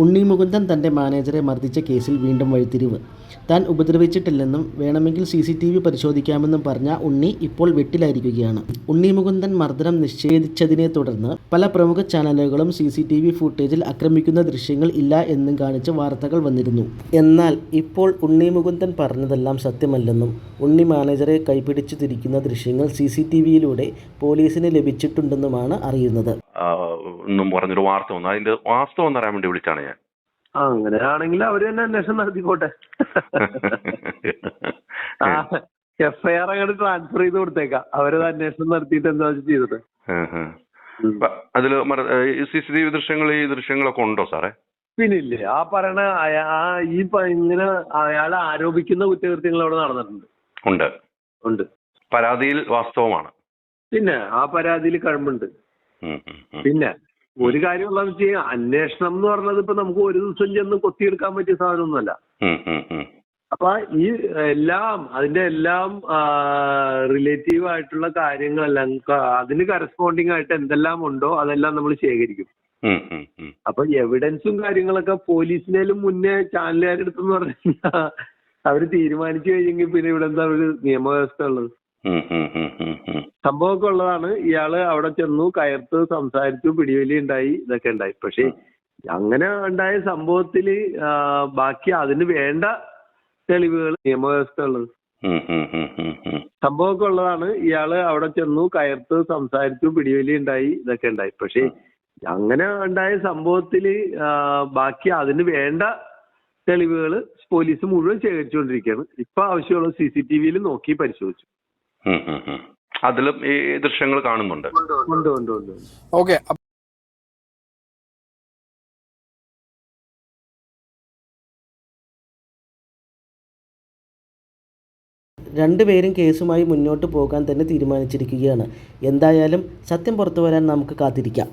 ഉണ്ണി മുകുന്ദൻ തൻ്റെ മാനേജറെ മർദ്ദിച്ച കേസിൽ വീണ്ടും വഴിത്തിരിവ്. താൻ ഉപദ്രവിച്ചിട്ടില്ലെന്നും വേണമെങ്കിൽ CCTV പരിശോധിക്കാമെന്നും പറഞ്ഞ ഉണ്ണി ഇപ്പോൾ വെട്ടിലായിരിക്കുകയാണ്. ഉണ്ണി മുകുന്ദൻ മർദ്ദനം നിഷേധിച്ചതിനെ തുടർന്ന് പല പ്രമുഖ ചാനലുകളും CCTV ഫുട്ടേജിൽ ആക്രമിക്കുന്ന ദൃശ്യങ്ങൾ ഇല്ല എന്നും കാണിച്ച് വാർത്തകൾ വന്നിരുന്നു. എന്നാൽ ഇപ്പോൾ ഉണ്ണി മുകുന്ദൻ പറഞ്ഞതെല്ലാം സത്യമല്ലെന്നും ഉണ്ണി മാനേജറെ കൈപിടിച്ചു തിരിക്കുന്ന ദൃശ്യങ്ങൾ CCTVയിലൂടെ പോലീസിന് ലഭിച്ചിട്ടുണ്ടെന്നുമാണ് അറിയുന്നത്. പറഞ്ഞൊരു വാർത്ത വന്നു. അതിന്റെ വാസ്തവം എന്ന് അറിയാൻ വേണ്ടി വിളിച്ചാണ് ഞാൻ. അങ്ങനെയാണെങ്കിൽ അവര് തന്നെ അന്വേഷണം നടത്തിക്കോട്ടെ. FIR അങ്ങോട്ട് ട്രാൻസ്ഫർ ചെയ്ത് കൊടുത്തേക്കാം. അവരത് അന്വേഷണം നടത്തിയിട്ട് എന്താ ചെയ്തത്. അതില് CCTV ദൃശ്യങ്ങൾ ഈ ദൃശ്യങ്ങളൊക്കെ ഉണ്ടോ സാറേ? പിന്നില്ലേ, ആ പറയണ ഇങ്ങനെ അയാൾ ആരോപിക്കുന്ന കുറ്റകൃത്യങ്ങൾ അവിടെ നടന്നിട്ടുണ്ട്. ഉണ്ട്. പരാതിയിൽ വാസ്തവമാണ്. പിന്നെ ആ പരാതിയിൽ കഴമ്പുണ്ട്. പിന്നെ ഒരു കാര്യം എന്താണെന്ന് വെച്ച് കഴിഞ്ഞാൽ അന്വേഷണം എന്ന് പറഞ്ഞത് ഇപ്പൊ നമുക്ക് ഒരു ദിവസം ചെന്ന് കൊത്തിയെടുക്കാൻ പറ്റിയ സാധനമൊന്നുമല്ല. അപ്പൊ ഈ അതിന്റെ എല്ലാം റിലേറ്റീവ് ആയിട്ടുള്ള കാര്യങ്ങളെല്ലാം അതിന് കറസ്പോണ്ടിങ് ആയിട്ട് എന്തെല്ലാം ഉണ്ടോ അതെല്ലാം നമ്മൾ ശേഖരിക്കും. അപ്പൊ എവിഡൻസും കാര്യങ്ങളൊക്കെ പോലീസിനേലും മുന്നേ ചാനലുകാരുടെ അടുത്തെന്ന് പറഞ്ഞു കഴിഞ്ഞാൽ അവര് തീരുമാനിച്ചു കഴിഞ്ഞെങ്കിൽ പിന്നെ ഇവിടെ എന്താ ഒരു നിയമവ്യവസ്ഥ ഉള്ളത്? സംഭവമൊക്കെ ഉള്ളതാണ്. ഇയാള് അവിടെ ചെന്നു, കയർത്ത്, സംസാരിച്ചു, പിടിവലി ഉണ്ടായി, ഇതൊക്കെ ഉണ്ടായി. പക്ഷെ അങ്ങനെ ഉണ്ടായ സംഭവത്തില് ബാക്കി അതിന് വേണ്ട തെളിവുകൾ നിയമവ്യവസ്ഥ ഉള്ളത്. സംഭവമൊക്കെ ഉള്ളതാണ്. ഇയാള് അവിടെ ചെന്നു, കയർത്ത്, സംസാരിച്ചു, പിടിവലി ഉണ്ടായി, ഇതൊക്കെ ഉണ്ടായി. പക്ഷെ അങ്ങനെ ഉണ്ടായ സംഭവത്തില് ബാക്കി അതിന് വേണ്ട തെളിവുകൾ പോലീസ് മുഴുവൻ ശേഖരിച്ചുകൊണ്ടിരിക്കുകയാണ്. ഇപ്പൊ ആവശ്യമുള്ള CCTVയിൽ നോക്കി പരിശോധിച്ചു. അതിലും ഈ ദൃശ്യങ്ങൾ കാണുന്നുണ്ട്. ഓക്കെ. രണ്ടുപേരും കേസുമായി മുന്നോട്ട് പോകാൻ തന്നെ തീരുമാനിച്ചിരിക്കുകയാണ്. എന്തായാലും സത്യം പുറത്തു വരാൻ നമുക്ക് കാത്തിരിക്കാം.